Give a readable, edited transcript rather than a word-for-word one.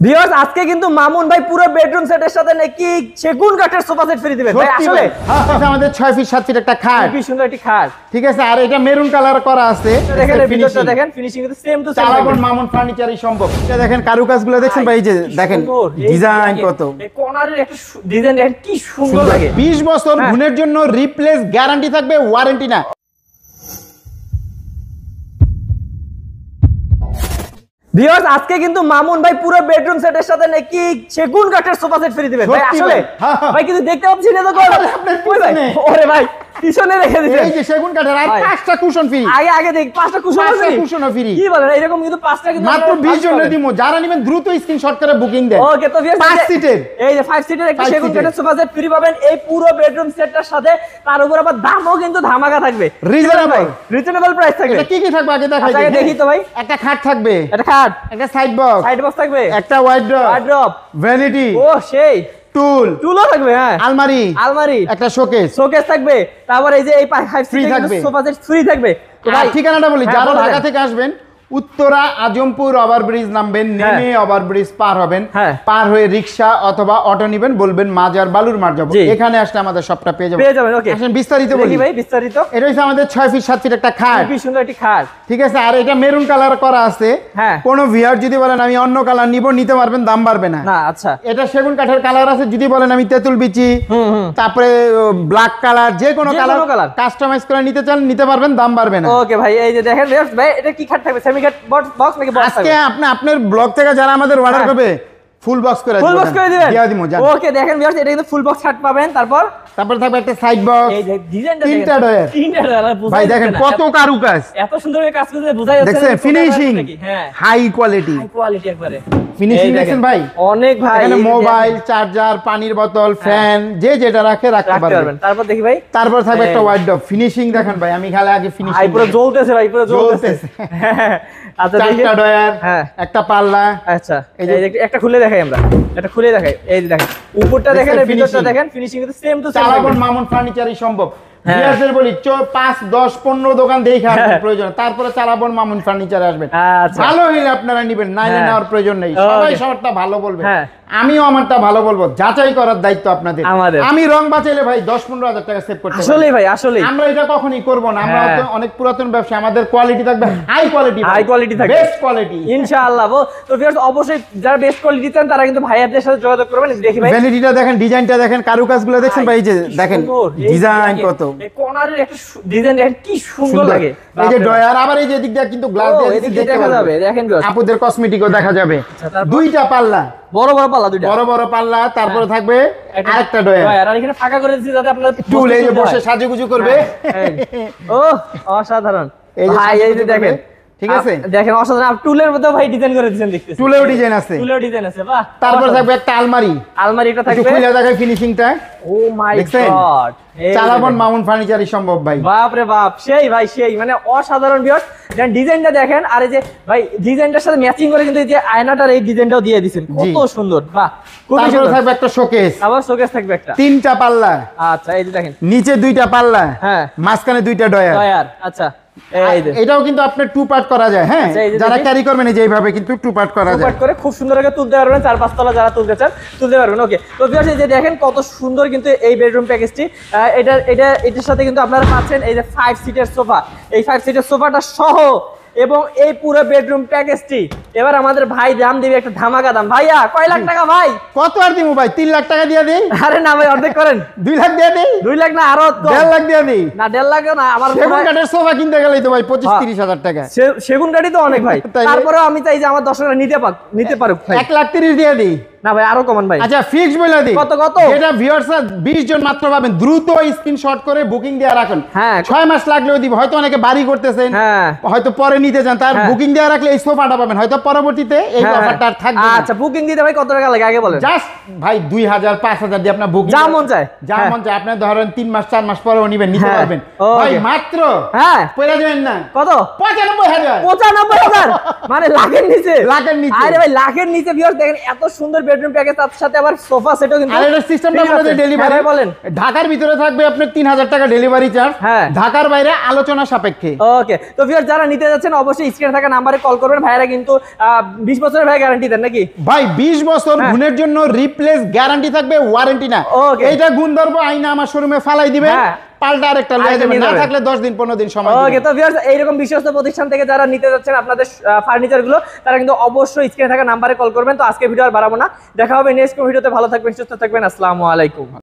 Viewers আজকে কিন্তু মামুন ভাই পুরো বেডরুম সেটের সাথে নাকি সেগুন কাঠের সোফা সেট ফ্রি দিবেন ভাই আসলে আমাদের 6 ফিট 7 ফিট একটা খাট খুব সুন্দর একটি খাট ঠিক আছে আর এটা মেরুন কালার করা আছে দেখেন এই ভিতরটা দেখেন ফিনিশিং কিন্তু সেম টু সেম চালাবন মামুন ফার্নিচারই সম্ভব এটা দেখেন কারুকাজগুলো দেখছেন ভাই এই যে দেখেন ডিজাইন কত এই কর্নারের একটা ডিজাইন দেখেন কি সুন্দর লাগে 20 বছর গুণের জন্য রিপ্লেস গ্যারান্টি থাকবে ওয়ারেন্টি না ভিউয়ার্স আজকে কিন্তু মামুন ভাই পুরো বেডরুম সেটের সাথে নাকি সেগুন কাঠের সোফা সেট ফ্রি দিবেন ভাই আসলে ভাই কিন্তু দেখতে পাচ্ছি না তো কই ভাই ওরে ভাই পিছনে রেখে দিয়েছেন এই যে সেগুন কাঠের আর 5টা কুশন ফ্রি আগে দেখ 5টা কুশন ফ্রি কি বলেন এরকম কিন্তু 5টা কিন্তু মাত্র 20 জনের দিমু যারা নেবেন দ্রুত স্ক্রিনশট করে বুকিং দেন ওকে তো ভিউয়ার্স 5 সিটের এই যে 5 সিটের একটা সেগুন কাঠের সোফা সেট ফ্রি পাবেন এই পুরো বেডরুম সেটটার সাথে তার উপর আবার দামও কিন্তু ধামাকা থাকবে রিজনেবল প্রাইস থাকবে এটা কি থাকবে আগে দেখাই আগে দেখি তো ভাই একটা খাট থাকবে একটা খাট একটা সাইড বক্স থাকবে একটা ওয়ার্ড্রপ ভ্যানিটি ও সেই টুলও থাকবে হ্যাঁ আলমারি একটা শোকেস থাকবে তারপর এই যে এই 5 সিট থাকবে সোফা সেট ফ্রি থাকবে তো ভাই ঠিকানাটা বলি যারা ঢাকা থেকে আসবেন উত্তরা আজমপুর ওভারব্রিজ নামবেন নেমে ওভারব্রিজ পার হবেন পার হয়ে রিকশা অথবা অটো নেবেন বলবেন মাজার বালুর মার যাব এখানে আসলে আমাদের সবটা পেয়ে যাবেন ওকে আসেন বিস্তারিত বলি ভাই বিস্তারিত এটা হচ্ছে আমাদের 6 ফিট 7 ফিট একটা খাট কি সুন্দর একটি খাট ঠিক আছে আর এটা মেরুন কালার করা আছে কোন ভিআর যদি বলেন আমি অন্য কালার নিব নিতে পারবেন দাম বাড়বে না আচ্ছা এটা সেগুন কাঠের কালার আছে যদি বলেন আমি তেঁতুল বিচি তারপরে ব্ল্যাক কালার যে কোনো কালার কাস্টমাইজ করে নিতে চান নিতে পারবেন দাম বাড়বে না ওকে ভাই এই যে দেখেন ভাই এটা কি খাট থাকবে সেমি খাট বক্স নাকি বক্স আজকে আপনার ব্লগ থেকে যারা আমাদের অর্ডার করবে ফুল বক্স করে দিবেন দিয়া দিমু জান ওকে দেখেন ভিউয়ার্স এটা কিন্তু ফুল বক্স খাট পাবেন তারপর থাকবে একটা সাইড বক্স এই যে ডিজাইনটা তিনটা ডয়ার ভাই দেখেন কত কারুকাজ এত সুন্দর কাজ করতে বোঝা যাচ্ছে দেখেন ফিনিশিং হাই কোয়ালিটি একবারে ফিনিশিং দেখেন ভাই অনেক ভাই এখানে মোবাইল চার্জার পানির বোতল ফ্যান যে যেটা রাখতে পারবেন তারপর দেখি ভাই তারপর থাকবে একটা ওয়ার্ড্রপ ফিনিশিং দেখেন ভাই আমি খালি আগে ফিনিশিং ভাই পুরো জ্বলতেছে ভাই পুরো জ্বলতেছে আচ্ছা চারটা ডয়ার একটা পাল্লা আচ্ছা এই যে একটা খুলে দেখাই আমরা এটা খুলে দেখাই এই যে দেখেন উপরটা দেখেন আর ভিতরটা দেখেন ফিনিশিং কিন্তু সেম টু সেম চালাবন মামুন ফার্নিচারই সম্ভব ভিউয়ারদের বলি 5 10 15 দোকান দেখে আসবেন প্রয়োজন তারপরে চালাবন মামুন ফার্নিচারে আসবেন ভালো হইলে আপনারা নেবেন নাইলে নেওয়ার প্রয়োজন নেই সবাই সবটা ভালো বলবে আমিও আমারটা ভালো বলবো যাচাই করার দায়িত্ব আপনাদের আমি রং বাঁচাইলে ভাই 10-15 হাজার টাকা সেভ করতে আসলে ভাই আসলে আমরা এটা কখনোই করব না আমরা তো অনেক পুরাতন ব্যবসা আমাদের কোয়ালিটি থাকবে হাই কোয়ালিটি থাকবে বেস্ট কোয়ালিটি ইনশাআল্লাহ তো ভিউয়ার্স অবশ্যই যারা বেস্ট কোয়ালিটি চান তারা কিন্তু ভাইয়াদের সাথে যোগাযোগ করবেন দেখি ভাই ভ্যানিটিটা দেখেন ডিজাইনটা দেখেন কারুকাজগুলো দেখছেন ভাই এই যে দেখেন ডিজাইন কত এই কর্নারের একটা ডিজাইন দেখেন কি সুন্দর লাগে এই যে ডয়ার আবার এই যে দিক দিয়ে কিন্তু গ্লাস দিয়ে দেখা যাবে দেখেন আপুদের কসমেটিকও দেখা যাবে দুইটা পাল্লা বড় পাল্লা দুইটা বড় পাল্লা তারপরে থাকবে আরেকটা ডয়ার আর এখানে ফাঁকা করে দিয়েছি যাতে আপনারা টুল এই যে বসে সাজুগুজু করবে ও অসাধারণ ভাই এই যে দেখেন ঠিক আছে দেখেন অসাধারণ টুলের মধ্যে ভাই ডিজাইন করে দিয়েছেন দেখতেছি টুলেও ডিজাইন আছে বাহ তারপর থাকবে একটা আলমারিটা থাকবে খুলে দেখাই ফিনিশিংটা ও মাই গড চালাবন মামুন ফার্নিচারই সম্ভব ভাই বাপ রে বাপ সেই ভাই সেই মানে অসাধারণ ভিউয়ার্স দেন ডিজাইনটা দেখেন আর এই যে ভাই ডিজাইনটার সাথে ম্যাচিং করে কিন্তু এই যে আয়নাটার এই ডিজাইনটাও দিয়ে দিবেন কত সুন্দর বাহ তারপর থাকবে একটা শোকেস আবার শোকেস থাকবে একটা তিনটা পাল্লা আচ্ছা এই যে দেখেন নিচে দুইটা পাল্লা মাঝখানে দুইটা ডয়ার আচ্ছা এটাও কিন্তু আপনি টু পার্ট করা যায় হ্যাঁ যারা ক্যারি করবেন এই যে এইভাবে কিন্তু টু পার্ট করা যায় টু পার্ট করে খুব সুন্দর করে তুলতে পারবেন 4-5 তলা যারা তুলতে চান তুলতে পারবেন ওকে তো ভিউয়ার্স এই যে দেখেন কত সুন্দর কিন্তু এই বেডরুম প্যাকেজটি এটার সাথে কিন্তু আপনারা পাচ্ছেন এই যে 5 সিটের সোফা এই 5 সিটের সোফাটা সহ এবং এই পুরো বেডরুম প্যাকেজটি এবার আমাদের ভাই দাম দিবে একটা ধামাকা দাম ভাইয়া কয় লাখ টাকা ভাই কত আর দিমু ভাই 3 লাখ টাকা দিয়ে দেই আরে না ভাই অর্ধেক করেন 2 লাখ দিয়ে দেই 2 লাখ না আরো 1.5 লাখ দিয়ে দেই না 1.5 লাখ না আমার সেগুন কাঠের সোফা কিনতে গেলেই তো ভাই 25-30 হাজার টাকা সেগুন কাঠই তো অনেক ভাই তারপরে আমি চাই যে আমার দর্শকরা নিতে পারুক ভাই 1 লাখ 30 দিয়ে দেই না ভাই আরো কমান ভাই আচ্ছা ফিক্স বলে দিই কত এটা ভিউয়ার্সরা 20 জন মাত্র পাবেন দ্রুত স্ক্রিনশট করে বুকিং দিয়ে রাখুন 6 মাস লাগলেও দিব হয়তো অনেকে বাড়ি করতেছেন হয়তো পরে নিতে চান তার বুকিং দিয়ে রাখলে এই সোফাটা পাবেন হয়তো পরবর্তীতে এই অফারটা থাকবে আচ্ছা বুকিং দিতে ভাই কত টাকা লাগে আগে বলেন জাস্ট ভাই 2000 5000 দিয়ে আপনি বুকিং যা মন চায় আপনি ধরেন 3 মাস 4 মাস পরেও নিতে পারবেন ভাই মাত্র পয়লা দেন না কত 95000 95000 মানে লাখের নিচে আরে ভাই লাখের নিচে ভিউয়ার্স দেখেন এত সুন্দর বেডরুম প্যাকেজ তার সাথে আবার সোফা সেটও কিন্তু আর এর সিস্টেমটা বলে দেই ডেলিভারি বলেন। ঢাকার ভিতরে থাকবে আপনার 3000 টাকা ডেলিভারি চার্জ, ঢাকার বাইরে আলোচনা সাপেক্ষে। ওকে, তো ভিউয়ার যারা নিতে যাচ্ছেন অবশ্যই স্ক্রিনে থাকা নাম্বারে কল করবেন। ভাইরা কিন্তু 20 বছরের ভাই গ্যারান্টি দেন নাকি ভাই? 20 বছর গুণের জন্য রিপ্লেস গ্যারান্টি থাকবে, ওয়ারেন্টি না। এইটা গুণ ধরবো আইনা আমার শোরুমে ফালাই দিবে, পাল্টা আরেকটা লয়ে যাবেন, না থাকলে 10 দিন 15 দিন সময় দিবেন। ওকে, তো ভিউয়ার্স এইরকম বিশ্বস্ত প্রতিষ্ঠান থেকে যারা নিতে যাচ্ছেন আপনাদের ফার্নিচার গুলো, তারা কিন্তু অবশ্যই স্ক্রিনে থাকা নাম্বারে কল করবেন। তো আজকে ভিডিও আর বাড়াবো না, দেখা হবে নেক্সট ভিডিওতে। ভালো থাকবেন, সুস্থ থাকবেন, আসসালামু আলাইকুম।